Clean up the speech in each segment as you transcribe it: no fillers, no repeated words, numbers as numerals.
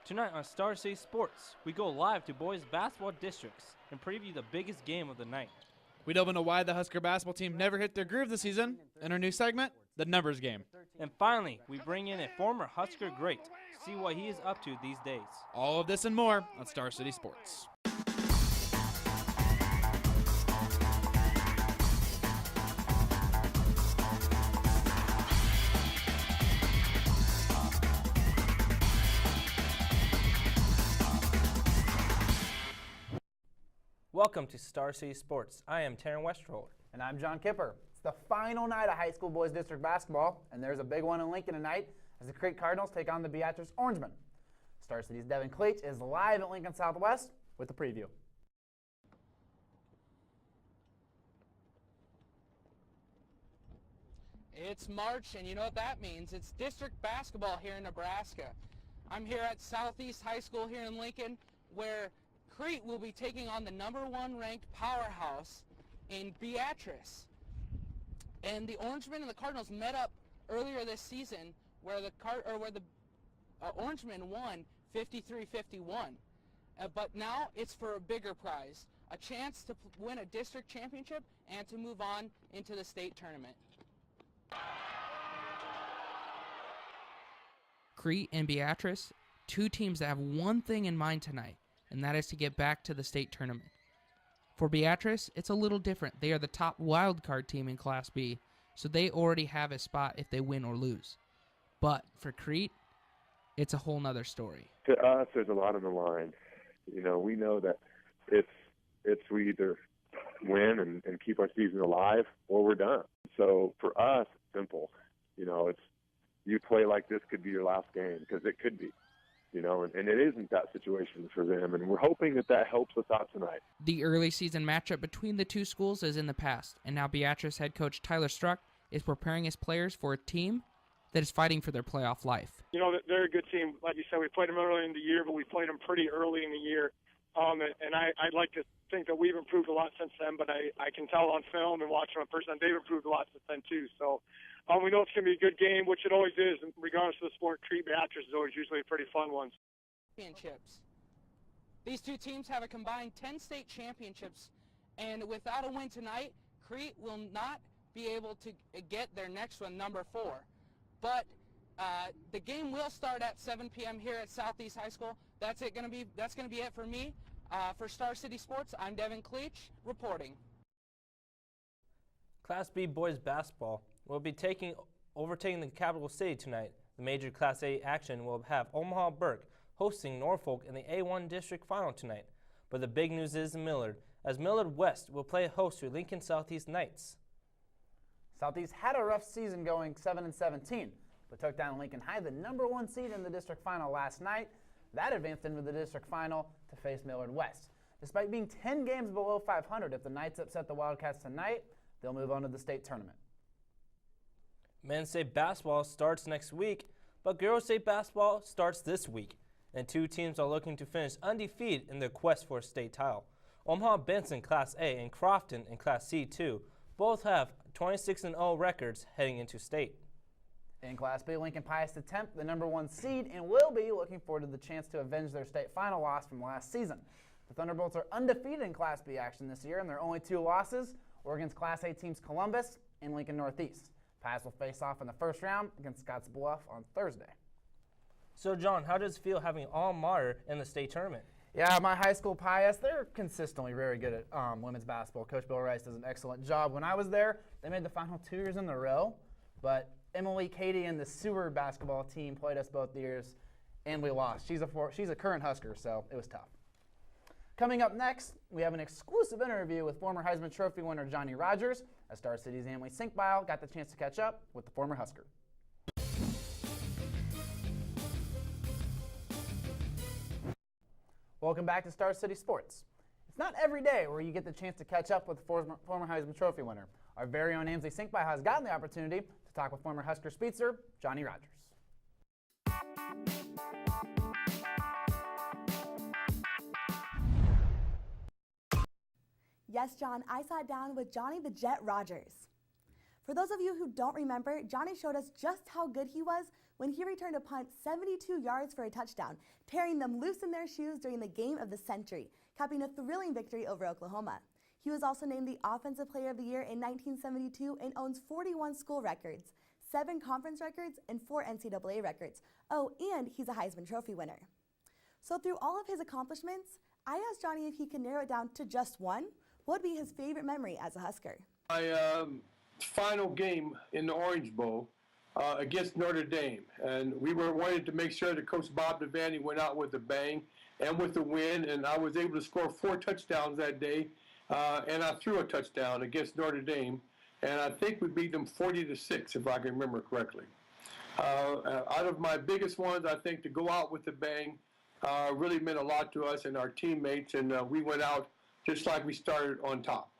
Tonight on Star City Sports, we go live to boys basketball districts and preview the biggest game of the night. We delve into why the Husker basketball team never hit their groove this season in our new segment, The Numbers Game. And finally, we bring in a former Husker great to see what he is up to these days. All of this and more on Star City Sports. Welcome to Star City Sports. I am Taryn Westerholt. And I'm John Kipper. It's the final night of high school boys district basketball, and there's a big one in Lincoln tonight as the Crete Cardinals take on the Beatrice Orangemen. Star City's Devin Cleach is live at Lincoln Southwest with the preview. It's March, and you know what that means. It's district basketball here in Nebraska. I'm here at Southeast High School here in Lincoln, where Crete will be taking on the #1 ranked powerhouse in Beatrice. And the Orangemen and the Cardinals met up earlier this season where the Orangemen won 53-51. But now it's for a bigger prize, a chance to win a district championship and to move on into the state tournament. Crete and Beatrice, two teams that have one thing in mind tonight, and that is to get back to the state tournament. For Beatrice, it's a little different. They are the top wildcard team in Class B, so they already have a spot if they win or lose. But for Crete, it's a whole nother story. To us, there's a lot on the line. You know, we know that it's we either win and keep our season alive or we're done. So for us, it's simple. You know, it's you play like this could be your last game, because it could be. You know, and it isn't that situation for them, and we're hoping that helps us out tonight. The early season matchup between the two schools is in the past, and now Beatrice head coach Tyler Struck is preparing his players for a team that is fighting for their playoff life. You know, they're a good team. Like you said, we played them early in the year, but we played them pretty early in the year. And I'd like to think that we've improved a lot since then, but I can tell on film and watching them in person, they've improved a lot since then too. So we know it's going to be a good game, which it always is, and regardless of the sport. Crete Beatrice is always usually a pretty fun one. Championships. These two teams have a combined 10 state championships, and without a win tonight, Crete will not be able to get their next one, #4. But the game will start at 7 p.m. here at Southeast High School. That's going to be it for me. For Star City Sports, I'm Devin Cleach reporting. Class B boys basketball will be overtaking the capital city tonight. The major Class A action will have Omaha Burke hosting Norfolk in the A1 district final tonight. But the big news is in Millard, as Millard West will play host to Lincoln Southeast Knights. Southeast had a rough season going 7-17, but took down Lincoln High, the #1 seed in the district final last night. That advanced into the district final to face Millard West. Despite being 10 games below 500, if the Knights upset the Wildcats tonight, they'll move on to the state tournament. Men's state basketball starts next week, but girls state basketball starts this week, and two teams are looking to finish undefeated in their quest for a state title. Omaha Benson Class A and Crofton in Class C2 both have 26-0 records heading into state. In Class B, Lincoln Pius to attempt the #1 seed and will be looking forward to the chance to avenge their state final loss from last season. The Thunderbolts are undefeated in Class B action this year, and their only two losses were against Class A teams Columbus and Lincoln Northeast. Pius will face off in the first round against Scotts Bluff on Thursday. So, John, how does it feel having alma mater in the state tournament? Yeah, my high school Pius, they're consistently very good at women's basketball. Coach Bill Rice does an excellent job. When I was there, they made the final 2 years in a row, but Emily Katie and the Seward basketball team played us both years, and we lost. She's a current Husker, so it was tough. Coming up next, we have an exclusive interview with former Heisman Trophy winner Johnny Rogers, as Star City's Emily Sinkbile got the chance to catch up with the former Husker. Welcome back to Star City Sports. It's not every day where you get the chance to catch up with the former Heisman Trophy winner. Our very own Emily Sinkbile has gotten the opportunity to talk with former Husker speedster Johnny Rogers. Yes, John, I sat down with Johnny the Jet Rogers. For those of you who don't remember, Johnny showed us just how good he was when he returned a punt 72 yards for a touchdown, tearing them loose in their shoes during the game of the century, capping a thrilling victory over Oklahoma. He was also named the Offensive Player of the Year in 1972 and owns 41 school records, 7 conference records, and 4 NCAA records. Oh, and he's a Heisman Trophy winner. So through all of his accomplishments, I asked Johnny if he could narrow it down to just one. What would be his favorite memory as a Husker? My final game in the Orange Bowl against Notre Dame. And we wanted to make sure that Coach Bob Devaney went out with a bang and with a win. And I was able to score 4 touchdowns that day. And I threw a touchdown against Notre Dame. And I think we beat them 40-6, if I can remember correctly. Out of my biggest ones, I think to go out with a bang really meant a lot to us and our teammates. And we went out just like we started on top.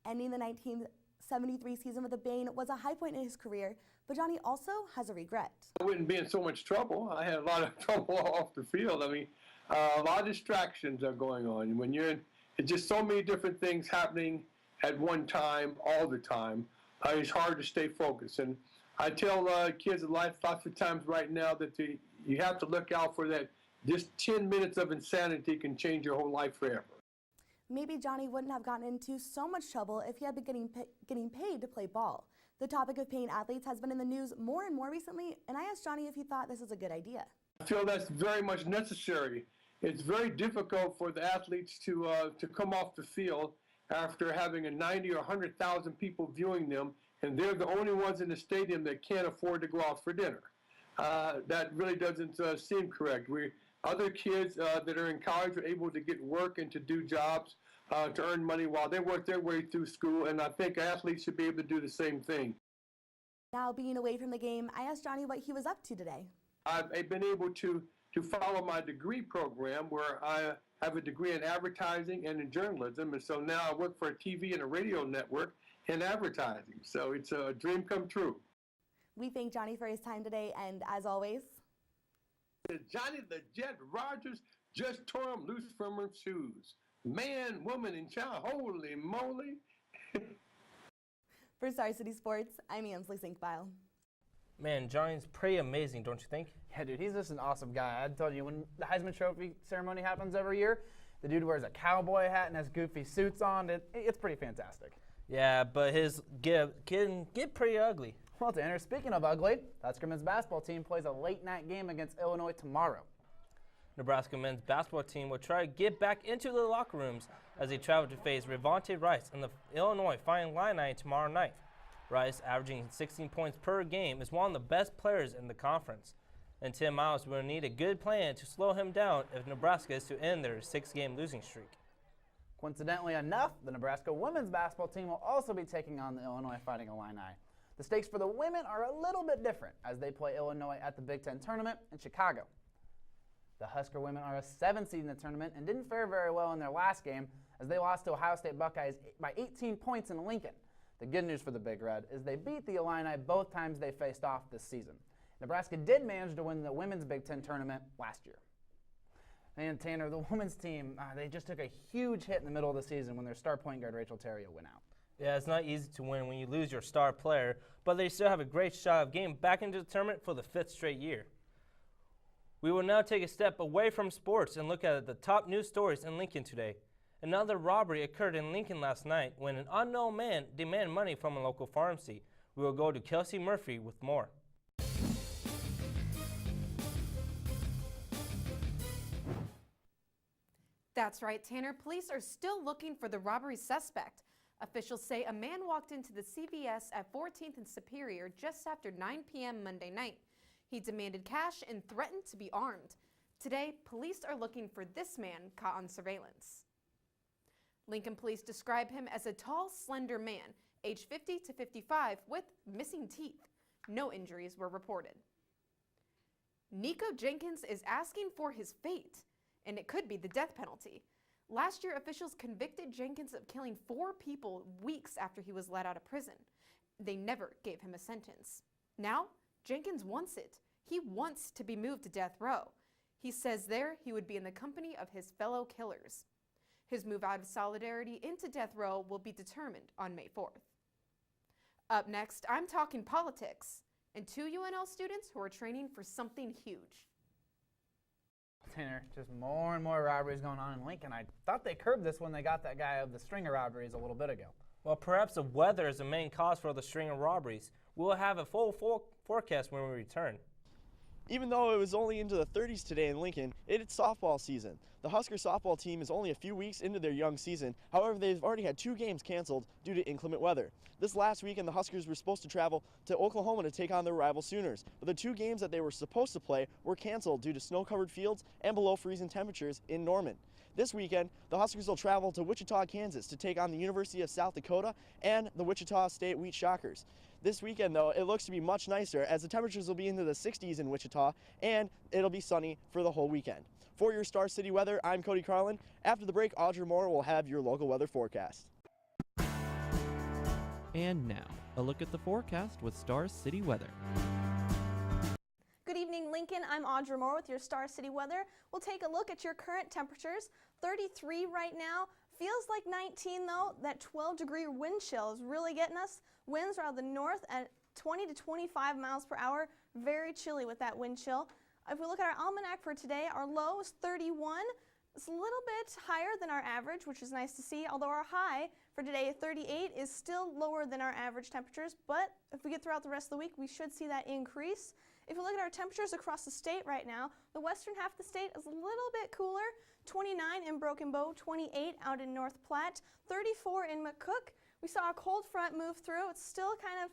Ending the 1973 season with a bang was a high point in his career, but Johnny also has a regret. I wouldn't be in so much trouble. I had a lot of trouble off the field. I mean, a lot of distractions are going on. When you're in, it's just so many different things happening at one time, all the time. It's hard to stay focused. And I tell kids in life lots of times right now that you have to look out for that. Just 10 minutes of insanity can change your whole life forever. Maybe Johnny wouldn't have gotten into so much trouble if he had been getting paid to play ball. The topic of paying athletes has been in the news more and more recently, and I asked Johnny if he thought this was a good idea. I feel that's very much necessary. It's very difficult for the athletes to come off the field after having a 90 or 100,000 people viewing them, and they're the only ones in the stadium that can't afford to go out for dinner. That really doesn't seem correct. Other kids that are in college are able to get work and to do jobs to earn money while they work their way through school, and I think athletes should be able to do the same thing. Now, being away from the game, I asked Johnny what he was up to today. I've been able to follow my degree program where I have a degree in advertising and in journalism, and so now I work for a TV and a radio network in advertising, so it's a dream come true. We thank Johnny for his time today, and as always, Johnny the Jet Rogers just tore him loose from her shoes. Man, woman, and child, holy moly. for Star City Sports, I'm Ansley Sinkbile. Man, Johnny's pretty amazing, don't you think? Yeah, dude, he's just an awesome guy. I told you, when the Heisman Trophy ceremony happens every year, the dude wears a cowboy hat and has goofy suits on. It's pretty fantastic. Yeah, but his can get pretty ugly. Well, Tanner, speaking of ugly, the Husker men's basketball team plays a late-night game against Illinois tomorrow. Nebraska men's basketball team will try to get back into the locker rooms as they travel to face Revante Rice in the Illinois Fighting Illini tomorrow night. Rice, averaging 16 points per game, is one of the best players in the conference, and Tim Miles will need a good plan to slow him down if Nebraska is to end their 6-game losing streak. Coincidentally enough, the Nebraska women's basketball team will also be taking on the Illinois Fighting Illini. The stakes for the women are a little bit different as they play Illinois at the Big Ten tournament in Chicago. The Husker women are a 7th seed in the tournament and didn't fare very well in their last game as they lost to Ohio State Buckeyes by 18 points in Lincoln. The good news for the Big Red is they beat the Illini both times they faced off this season. Nebraska did manage to win the women's Big Ten tournament last year. And Tanner, the women's team, they just took a huge hit in the middle of the season when their star point guard Rachel Terrio went out. Yeah, it's not easy to win when you lose your star player, but they still have a great shot of getting back into the tournament for the 5th straight year. We will now take a step away from sports and look at the top news stories in Lincoln today. Another robbery occurred in Lincoln last night when an unknown man demanded money from a local pharmacy. We will go to Kelsey Murphy with more. That's right, Tanner. Police are still looking for the robbery suspect. Officials say a man walked into the CVS at 14th and Superior just after 9 p.m. Monday night. He demanded cash and threatened to be armed. Today, police are looking for this man caught on surveillance. Lincoln police describe him as a tall, slender man, age 50 to 55, with missing teeth. No injuries were reported. Nico Jenkins is asking for his fate, and it could be the death penalty. Last year, officials convicted Jenkins of killing 4 people weeks after he was let out of prison. They never gave him a sentence. Now, Jenkins wants it. He wants to be moved to death row. He says there he would be in the company of his fellow killers. His move out of solidarity into death row will be determined on May 4th. Up next, I'm talking politics. and 2 UNL students who are training for something huge. Tanner, just more and more robberies going on in Lincoln. I thought they curbed this when they got that guy of the string of robberies a little bit ago. Well, perhaps the weather is the main cause for the string of robberies. We'll have a full forecast when we return. Even though it was only into the 30s today in Lincoln, it's softball season. The Husker softball team is only a few weeks into their young season. However, they've already had 2 games canceled due to inclement weather. This last weekend, the Huskers were supposed to travel to Oklahoma to take on their rival Sooners, but the 2 games that they were supposed to play were canceled due to snow-covered fields and below freezing temperatures in Norman. This weekend, the Huskers will travel to Wichita, Kansas to take on the University of South Dakota and the Wichita State Wheat Shockers. This weekend, though, it looks to be much nicer as the temperatures will be into the 60s in Wichita and it'll be sunny for the whole weekend. For your Star City weather, I'm Cody Carlin. After the break, Audrey Moore will have your local weather forecast. And now, a look at the forecast with Star City weather. Good evening, Lincoln. I'm Audra Moore with your Star City weather. We'll take a look at your current temperatures. 33 right now. Feels like 19 though. That 12-degree wind chill is really getting us. Winds are out of the north at 20 to 25 miles per hour. Very chilly with that wind chill. If we look at our almanac for today, our low is 31. It's a little bit higher than our average, which is nice to see, although our high for today, 38, is still lower than our average temperatures, but if we get throughout the rest of the week, we should see that increase. If you look at our temperatures across the state right now, the western half of the state is a little bit cooler, 29 in Broken Bow, 28 out in North Platte, 34 in McCook. We saw a cold front move through. It's still kind of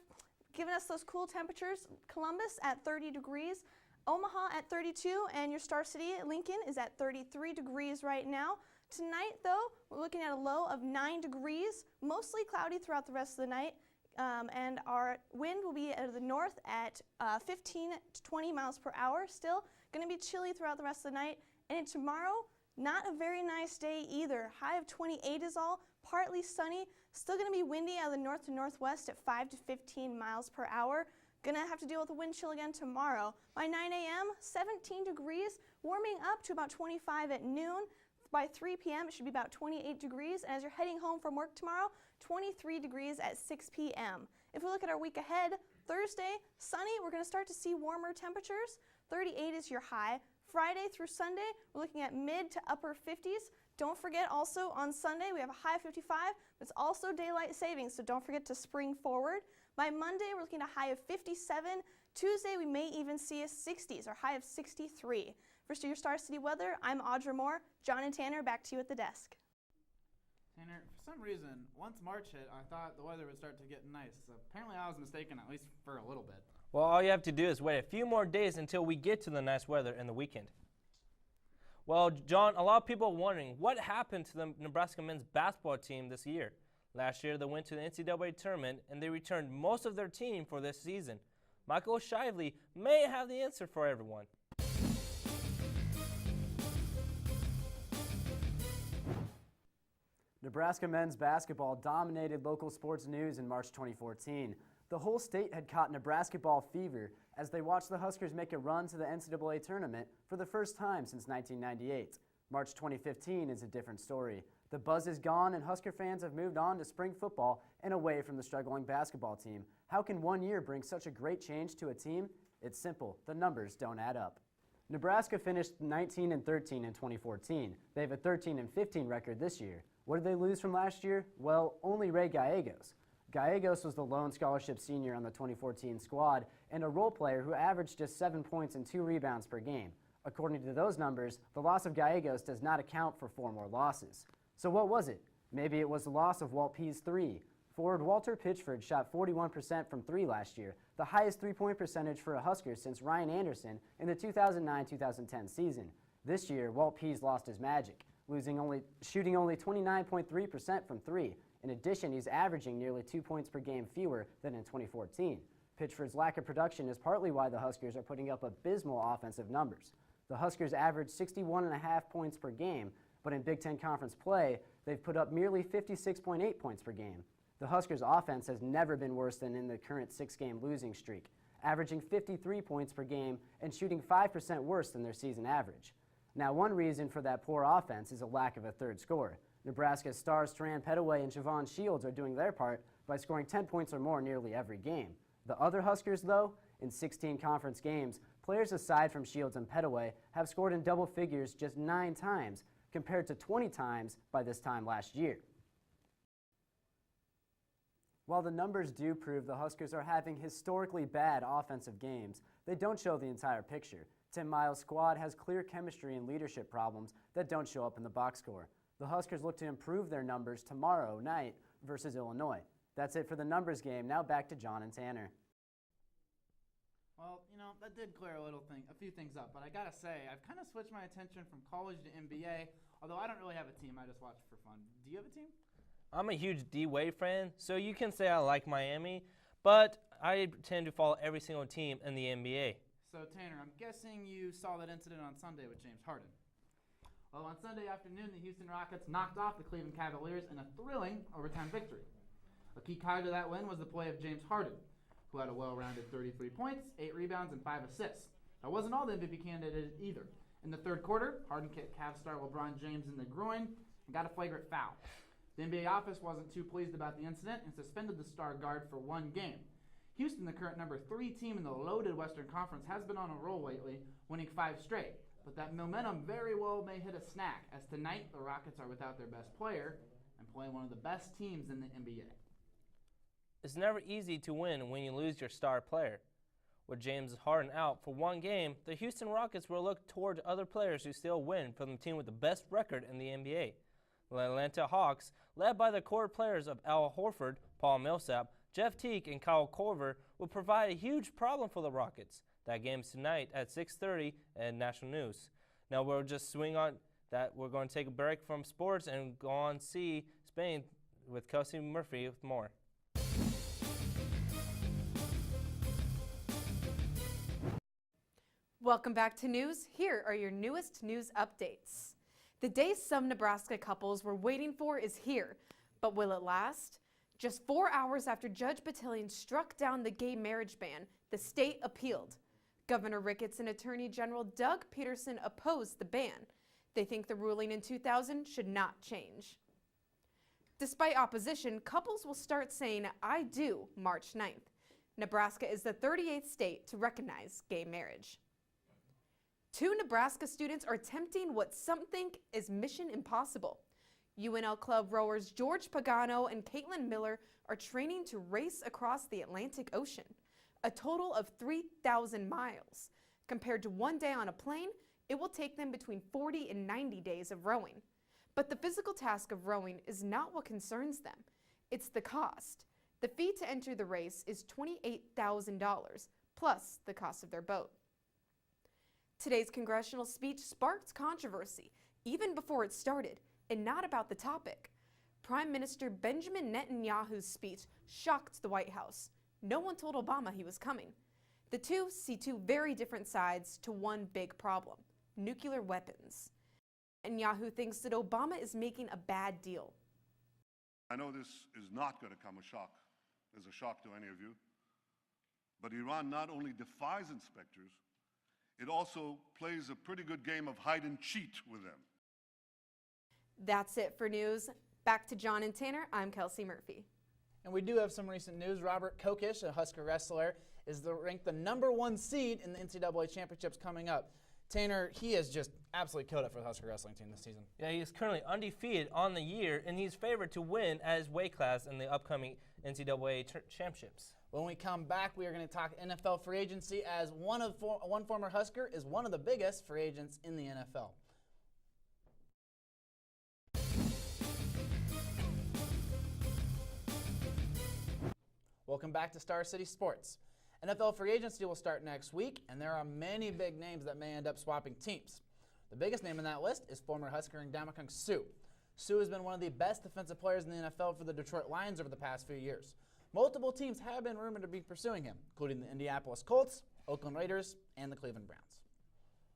giving us those cool temperatures. Columbus at 30 degrees. Omaha at 32, and your Star City, Lincoln, is at 33 degrees right now. Tonight, though, we're looking at a low of 9 degrees, mostly cloudy throughout the rest of the night, and our wind will be out of the north at 15 to 20 miles per hour. Still going to be chilly throughout the rest of the night, and tomorrow, not a very nice day either. High of 28 is all, partly sunny, still going to be windy out of the north to northwest at 5 to 15 miles per hour. Gonna have to deal with the wind chill again tomorrow. By 9 a.m., 17 degrees, warming up to about 25 at noon. By 3 p.m., it should be about 28 degrees. And as you're heading home from work tomorrow, 23 degrees at 6 p.m. If we look at our week ahead, Thursday, sunny, we're gonna start to see warmer temperatures. 38 is your high. Friday through Sunday, we're looking at mid to upper 50s. Don't forget also on Sunday, we have a high of 55, but it's also daylight savings, so don't forget to spring forward. By Monday, we're looking at a high of 57. Tuesday, we may even see a 60s, or high of 63. For your Star City weather, I'm Audra Moore. John and Tanner, back to you at the desk. Tanner, for some reason, once March hit, I thought the weather would start to get nice. So apparently I was mistaken, at least for a little bit. Well, all you have to do is wait a few more days until we get to the nice weather in the weekend. Well, John, a lot of people are wondering what happened to the Nebraska men's basketball team this year. Last year, they went to the NCAA tournament, and they returned most of their team for this season. Michael Shively may have the answer for everyone. Nebraska men's basketball dominated local sports news in March 2014. The whole state had caught Nebraska ball fever as they watched the Huskers make a run to the NCAA tournament for the first time since 1998. March 2015 is a different story. The buzz is gone and Husker fans have moved on to spring football and away from the struggling basketball team. How can 1 year bring such a great change to a team? It's simple. The numbers don't add up. Nebraska finished 19-13 in 2014. They have a 13-15 record this year. What did they lose from last year? Well, only Ray Gallegos. Gallegos was the lone scholarship senior on the 2014 squad and a role player who averaged just 7 points and 2 rebounds per game. According to those numbers, the loss of Gallegos does not account for 4 more losses. So what was it? Maybe it was the loss of Walt Pease 3. Forward Walter Pitchford shot 41% from 3 last year, the highest three-point percentage for a Husker since Ryan Anderson in the 2009-2010 season. This year, Walt Pease lost his magic, shooting only 29.3% from 3. In addition, he's averaging nearly 2 points per game fewer than in 2014. Pitchford's lack of production is partly why the Huskers are putting up abysmal offensive numbers. The Huskers average 61.5 points per game, but in Big Ten Conference play, they've put up merely 56.8 points per game. The Huskers' offense has never been worse than in the current 6-game losing streak, averaging 53 points per game and shooting 5% worse than their season average. Now, one reason for that poor offense is a lack of a third scorer. Nebraska's stars Strand Petaway and Javon Shields are doing their part by scoring 10 points or more nearly every game. The other Huskers, though, In 16 conference games, players aside from Shields and Pettaway have scored in double figures just 9 times, compared to 20 times by this time last year. While the numbers do prove the Huskers are having historically bad offensive games, they don't show the entire picture. Tim Miles' squad has clear chemistry and leadership problems that don't show up in the box score. The Huskers look to improve their numbers tomorrow night versus Illinois. That's it for the numbers game. Now back to John and Tanner. Well, that did clear a few things up, but I gotta say, I've kind of switched my attention from college to NBA, although I don't really have a team, I just watch it for fun. Do you have a team? I'm a huge D-Wade fan, so you can say I like Miami, but I tend to follow every single team in the NBA. So, Tanner, I'm guessing you saw that incident on Sunday with James Harden. Well, on Sunday afternoon, the Houston Rockets knocked off the Cleveland Cavaliers in a thrilling overtime victory. A key cog to that win was the play of James Harden, who had a well-rounded 33 points, 8 rebounds, and 5 assists. That wasn't all the MVP candidate either. In the third quarter, Harden kicked Cavs star LeBron James in the groin and got a flagrant foul. The NBA office wasn't too pleased about the incident and suspended the star guard for 1 game. Houston, the current number 3 team in the loaded Western Conference, has been on a roll lately, winning 5 straight. But that momentum very well may hit a snack, as tonight the Rockets are without their best player and playing one of the best teams in the NBA. It's never easy to win when you lose your star player. With James Harden out for 1 game, the Houston Rockets will look toward other players who still win from the team with the best record in the NBA. The Atlanta Hawks, led by the core players of Al Horford, Paul Millsap, Jeff Teague, and Kyle Korver, will provide a huge problem for the Rockets. That game's tonight at 6:30 and National News. Now we'll just swing on that. We're going to take a break from sports and go on see Spain with Kelsey Murphy with more. Welcome back to news. Here are your newest news updates. The day some Nebraska couples were waiting for is here, but will it last? Just 4 hours after Judge Battalion struck down the gay marriage ban, the state appealed. Governor Ricketts and Attorney General Doug Peterson opposed the ban. They think the ruling in 2000 should not change. Despite opposition, couples will start saying "I do" March 9th. Nebraska is the 38th state to recognize gay marriage. 2 Nebraska students are attempting what some think is mission impossible. UNL Club rowers George Pagano and Caitlin Miller are training to race across the Atlantic Ocean, a total of 3,000 miles. Compared to 1 day on a plane, it will take them between 40 and 90 days of rowing. But the physical task of rowing is not what concerns them. It's the cost. The fee to enter the race is $28,000, plus the cost of their boat. Today's congressional speech sparked controversy, even before it started, and not about the topic. Prime Minister Benjamin Netanyahu's speech shocked the White House. No one told Obama he was coming. The two see 2 very different sides to one big problem: nuclear weapons. Netanyahu thinks that Obama is making a bad deal. I know this is not going to come as a shock to any of you, but Iran not only defies inspectors, it also plays a pretty good game of hide and cheat with them. That's it for news. Back to John and Tanner, I'm Kelsey Murphy. And we do have some recent news. Robert Kokish, a Husker wrestler, is ranked the #1 seed in the NCAA championships coming up. Tanner, he has just absolutely killed it for the Husker wrestling team this season. Yeah, he is currently undefeated on the year, and he's favored to win at his weight class in the upcoming NCAA championships. When we come back, we are going to talk NFL free agency, as one former Husker is one of the biggest free agents in the NFL. Welcome back to Star City Sports. NFL free agency will start next week, and there are many big names that may end up swapping teams. The biggest name on that list is former Husker Ndamukong Suh. Suh has been one of the best defensive players in the NFL for the Detroit Lions over the past few years. Multiple teams have been rumored to be pursuing him, including the Indianapolis Colts, Oakland Raiders, and the Cleveland Browns.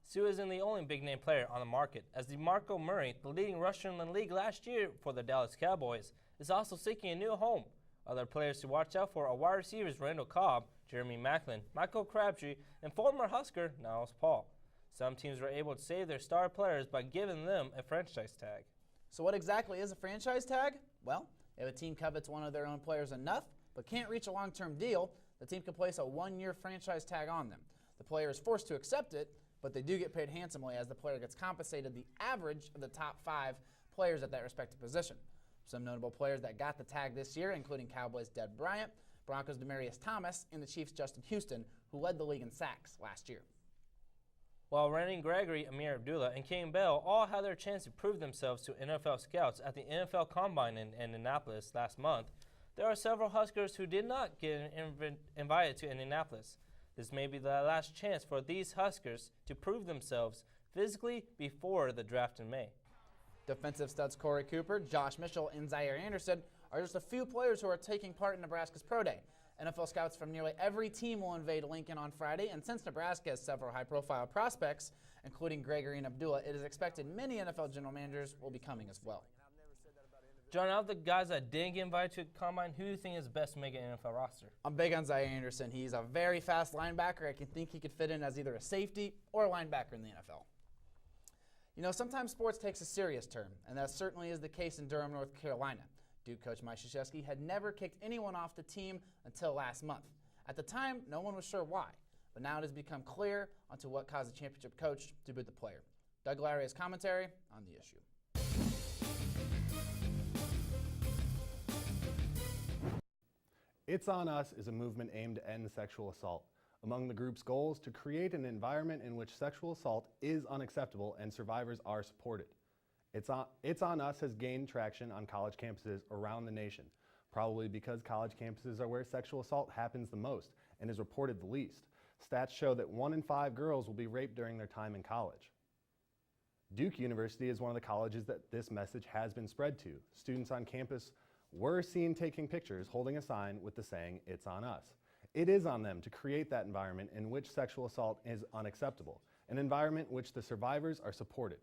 Suh isn't the only big-name player on the market, as DeMarco Murray, the leading rusher in the league last year for the Dallas Cowboys, is also seeking a new home. Other players to watch out for are wide receivers Randall Cobb, Jeremy Maclin, Michael Crabtree, and former Husker Niles Paul. Some teams were able to save their star players by giving them a franchise tag. So what exactly is a franchise tag? Well, if a team covets one of their own players enough but can't reach a long-term deal, the team can place a 1-year franchise tag on them. The player is forced to accept it, but they do get paid handsomely as the player gets compensated the average of the top 5 players at that respective position. Some notable players that got the tag this year, including Cowboys' Dez Bryant, Broncos' Demaryius Thomas, and the Chiefs' Justin Houston, who led the league in sacks last year. While Randy Gregory, Amir Abdullah, and Kane Bell all had their chance to prove themselves to NFL scouts at the NFL Combine in Indianapolis last month, there are several Huskers who did not get invited to Indianapolis. This may be the last chance for these Huskers to prove themselves physically before the draft in May. Defensive studs Corey Cooper, Josh Mitchell, and Zaire Anderson are just a few players who are taking part in Nebraska's Pro Day. NFL scouts from nearly every team will invade Lincoln on Friday, and since Nebraska has several high-profile prospects, including Gregory and Abdullah, it is expected many NFL general managers will be coming as well. John, out of the guys that didn't get invited to the Combine, who do you think is best to make an NFL roster? I'm big on Zaire Anderson. He's a very fast linebacker. I can think he could fit in as either a safety or a linebacker in the NFL. You know, sometimes sports takes a serious turn, and that certainly is the case in Durham, North Carolina. Duke coach Mike Krzyzewski had never kicked anyone off the team until last month. At the time, no one was sure why, but now it has become clear onto what caused the championship coach to boot the player. Doug Lowry has commentary on the issue. It's On Us is a movement aimed to end sexual assault. Among the group's goals, to create an environment in which sexual assault is unacceptable and survivors are supported. It's on Us has gained traction on college campuses around the nation, probably because college campuses are where sexual assault happens the most and is reported the least. Stats show that 1 in 5 girls will be raped during their time in college. Duke University is one of the colleges that this message has been spread to. Students on campus were seen taking pictures holding a sign with the saying, "It's on us." It is on them to create that environment in which sexual assault is unacceptable, an environment in which the survivors are supported.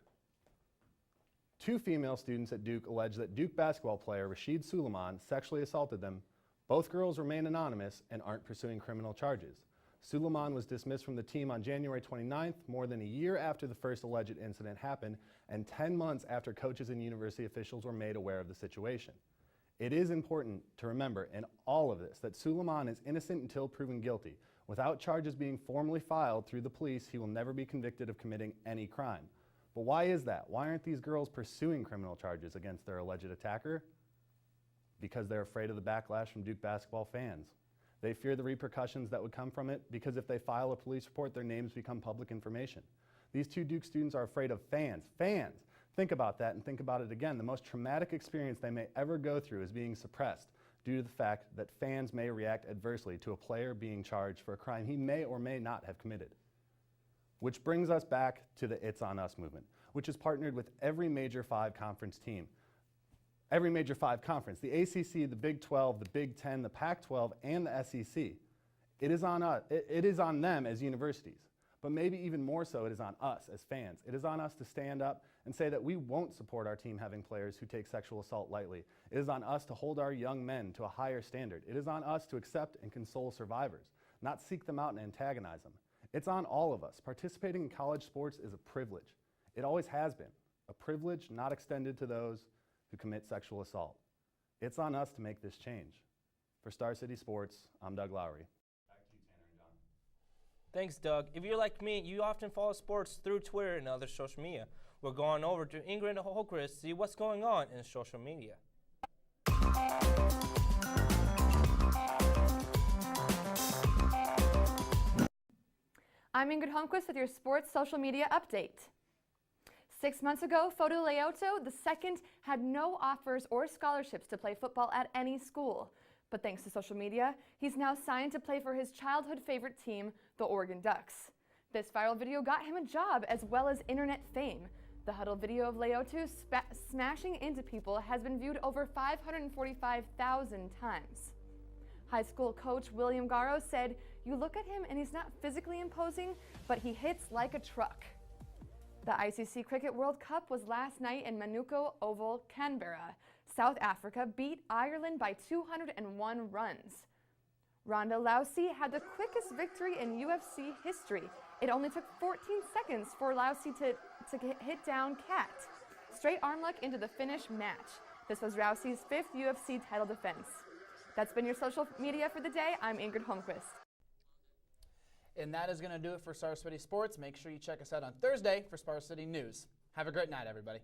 2 female students at Duke allege that Duke basketball player Rashid Suleiman sexually assaulted them. Both girls remain anonymous and aren't pursuing criminal charges. Suleiman was dismissed from the team on January 29th, more than a year after the first alleged incident happened, and 10 months after coaches and university officials were made aware of the situation. It is important to remember in all of this that Suleiman is innocent until proven guilty. Without charges being formally filed through the police, he will never be convicted of committing any crime. But why is that? Why aren't these girls pursuing criminal charges against their alleged attacker? Because they're afraid of the backlash from Duke basketball fans. They fear the repercussions that would come from it because if they file a police report, their names become public information. These 2 Duke students are afraid of fans. Fans! Think about that and think about it again. The most traumatic experience they may ever go through is being suppressed due to the fact that fans may react adversely to a player being charged for a crime he may or may not have committed. Which brings us back to the It's On Us movement, which has partnered with every major 5 conference team. Every major 5 conference, the ACC, the Big 12, the Big 10, the Pac-12, and the SEC. It is on us. It is on them as universities, but maybe even more so it is on us as fans. It is on us to stand up and say that we won't support our team having players who take sexual assault lightly. It is on us to hold our young men to a higher standard. It is on us to accept and console survivors, not seek them out and antagonize them. It's on all of us. Participating in college sports is a privilege. It always has been. A privilege not extended to those who commit sexual assault. It's on us to make this change. For Star City Sports, I'm Doug Lowry. Back to you, Tanner and John. Thanks, Doug. If you're like me, you often follow sports through Twitter and other social media. We're going over to Ingrid Holquist to see what's going on in social media. I'm Ingrid Holmquist with your sports social media update. 6 months ago, Fodu Leoto II had no offers or scholarships to play football at any school. But thanks to social media, he's now signed to play for his childhood favorite team, the Oregon Ducks. This viral video got him a job as well as internet fame. The huddle video of Leoto smashing into people has been viewed over 545,000 times. High school coach William Garrow said, "You look at him and he's not physically imposing, but he hits like a truck." The ICC Cricket World Cup was last night in Manuka Oval, Canberra. South Africa beat Ireland by 201 runs. Ronda Rousey had the quickest victory in UFC history. It only took 14 seconds for Rousey to hit down Kat. Straight arm lock into the finish match. This was Rousey's 5th UFC title defense. That's been your social media for the day. I'm Ingrid Holmquist. And that is going to do it for Star City Sports. Make sure you check us out on Thursday for Star City News. Have a great night, everybody.